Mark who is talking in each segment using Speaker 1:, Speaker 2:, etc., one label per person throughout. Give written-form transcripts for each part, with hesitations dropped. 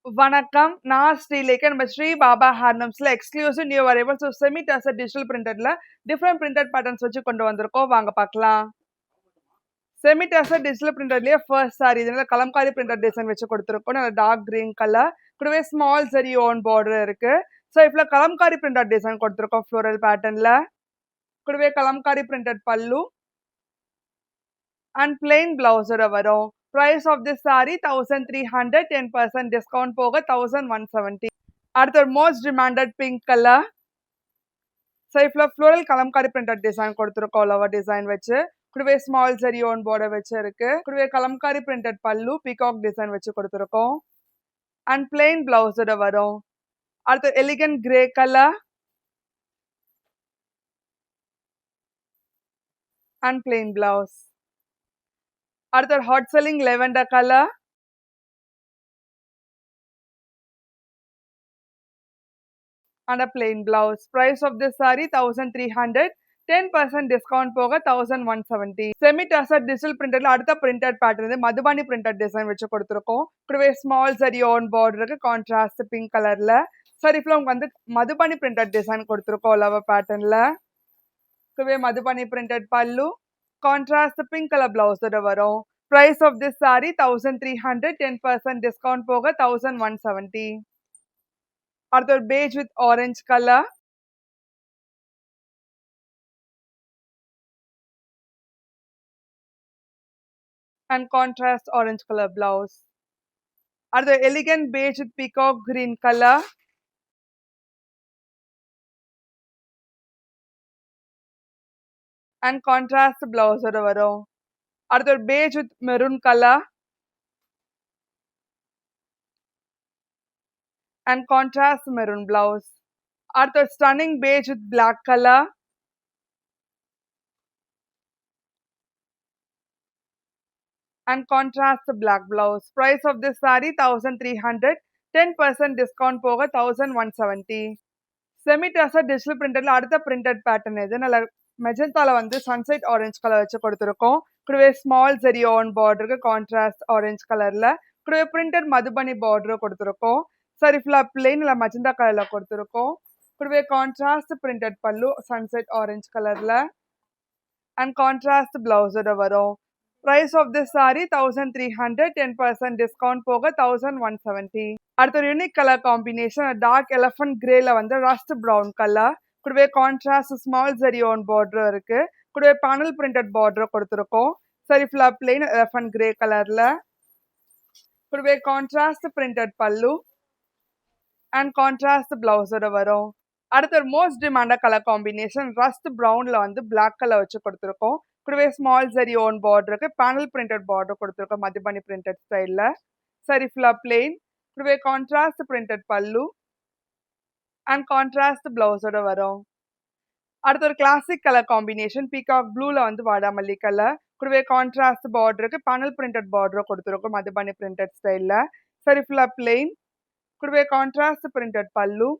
Speaker 1: வணக்கம். நான் ஸ்ரீலேகா. நம்ம ஸ்ரீ பாபா ஹேண்ட்லூம்ஸ்ல exclusive new arrivals semi tussar digital பிரிண்டர்ல டிஃபரெண்ட் பிரிண்டட் பேட்டர்ன்ஸ் வச்சு கொண்டு வந்திருக்கோம். வாங்க பார்க்கலாம். செமி டசர் டிஜிட்டல் பிரிண்டர்லயே ஃபர்ஸ்ட் சாரி இதனால கலம்காரி பிரிண்டர் டிசைன் வச்சு கொடுத்துருக்கோம். நல்ல டார்க் கிரீன் கலர் கூடவே ஸ்மால் சரி ஓன் பார்டர் இருக்கு. ஸோ இப்போ கலம்காரி பிரிண்டர் டிசைன் கொடுத்துருக்கோம் ஃப்ளோரல் பேட்டர்ன்ல. கூடவே Kalamkari printed pallu and plain பிளவுஸோட வரும். price of this saree 1300, 10% discount போக 1170. அடுத்து ஒரு most demanded pink colour. So இப்போ ஃப்ளோரல் கலம்காரி பிரிண்டட் டிசைன் கொடுத்துருக்கோம் லவர் டிசைன் வச்சு. கூடவே ஸ்மால் சரி ஓன் பார்டர் வச்சு இருக்கு. கூடவே கலம்காரி பிரிண்டட் பல்லு பீகாக் டிசைன் வச்சு கொடுத்துருக்கோம். அண்ட் பிளெயின் பிளவுஸோட வரும். அடுத்து elegant grey colour and plain blouse. அடுத்து ஒரு hot selling lavender colour and a plain blouse. Price of this saree 1300, 10% discount போக 1170. செமி டசர் டிஜிட்டல் பிரிண்டர்ல அடுத்த printed pattern Madhubani printed design வச்சு கொடுத்துருக்கோம். கூடவே small zari own பார்டருக்கு contrast pink கலர்ல. சார் இப்போ உங்களுக்கு வந்து மதுபானி பிரிண்டட் டிசைன் கொடுத்துருக்கோம் லவர் பேட்டர்ன்ல. கூடவே மதுபானி பிரிண்டட் பல்லு கான்ட்ராஸ்ட் பிங்க் கலர் பிளவுஸோட வரும். Price of this saree 1300, 10% discount போக 1170. அடுத்து ஒரு beige with orange color and contrast orange color blouse. அடுத்து elegant beige with peacock green color and contrast blouse ஓட வரும். அடுத்து ஒரு beige with maroon color and contrast maroon blouse. அடுத்து ஒரு stunning beige with black color and contrast black blouse. Price of this saree 1300, 10% discount போக 1170. Semi tussar digital பிரிண்டர்ல அடுத்த printed pattern இது நல்ல மெஜந்தால வந்து சன்செட் ஆரஞ்சு கலர் வச்சு கொடுத்துருக்கோம். கூடவே small zari own பார்டருக்கு contrast orange கலர்ல கூடவே பிரிண்டட் மதுபனி பார்டர் கொடுத்துருக்கோம். சரி ஃபுல்லா பிளெயின் இல்லை மஜந்தா கலர்ல கொடுத்துருக்கோம். கூடவே கான்ட்ராஸ்ட் பிரிண்டட் பல்லு சன்செட் ஆரஞ்சு கலர்ல அண்ட் கான்ட்ராஸ்ட் பிளவுஸோட வரும். Price of this saree 1300, 10% discount போக 1170. அடுத்த ஒரு unique colour combination dark elephant கிரேல வந்து ரஸ்ட் ப்ரௌன் கலர் கூடவே contrast small zari own border இருக்கு. கூடவே பேனல் பிரிண்டட் பார்டர் கொடுத்துருக்கோம். சரி ஃபுல்லா பிளெயின் எலஃபண்ட் கிரே கலர்ல கூடவே contrast printed pallu and contrast பிளவுஸோட வரும். அடுத்த ஒரு most demanded colour combination rust ப்ரௌன்ல வந்து பிளாக் கலர் வச்சு கொடுத்துருக்கோம். கூடவே ஸ்மால் சரி ஓன் பார்டருக்கு பேனல் பிரிண்டட் பார்டர் கொடுத்துருக்கோம் மதுபனி பிரிண்டட் ஸ்டைல்ல. சரி ஃபுல்லா பிளெயின் கூடவே contrast printed pallu and contrast பிளவுஸோட வரும். அடுத்த ஒரு கிளாசிக் கலர் காம்பினேஷன் பீகாக் ப்ளூல வந்து வாடாமல்லி கலர் கூடவே கான்ட்ராஸ்ட் பார்டருக்கு பேனல் பிரிண்டட் பார்டர் கொடுத்துருக்கோம் மதுபனி பிரிண்டட் ஸ்டைல்ல. சரி ஃபுல்லா பிளெயின் கூடவே contrast printed pallu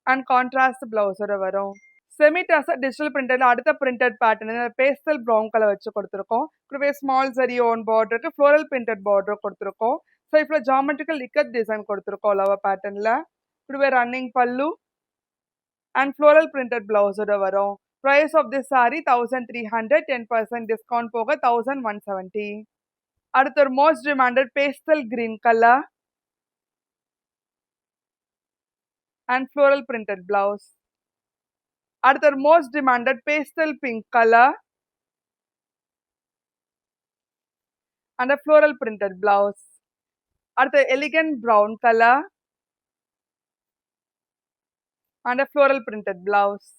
Speaker 1: and contrast பிளவுஸோட வரும். செமி டசர் டிஜிட்டல் பிரிண்டர்ல அடுத்த printed pattern pastel brown colour வச்சு கொடுத்துருக்கோம். கூடவே small zari own பார்டருக்கு floral printed border கொடுத்துருக்கோம். ஸோ இப்போ ஜாமெட்ரிக்கல் இக்கத் டிசைன் கொடுத்துருக்கோம் லவர் பேட்டர்ன்ல. கூடவே ரன்னிங் பல்லு அண்ட் ஃப்ளோரல் பிரிண்டட் பிளவுஸோட வரும். Price of this saree 1300, 10% discount போக 1170. அடுத்த ஒரு most demanded pastel green colour and floral printed blouse. அடுத்த ஒரு most demanded pastel pink colour and a floral printed blouse. அடுத்த elegant brown colour and a floral printed blouse.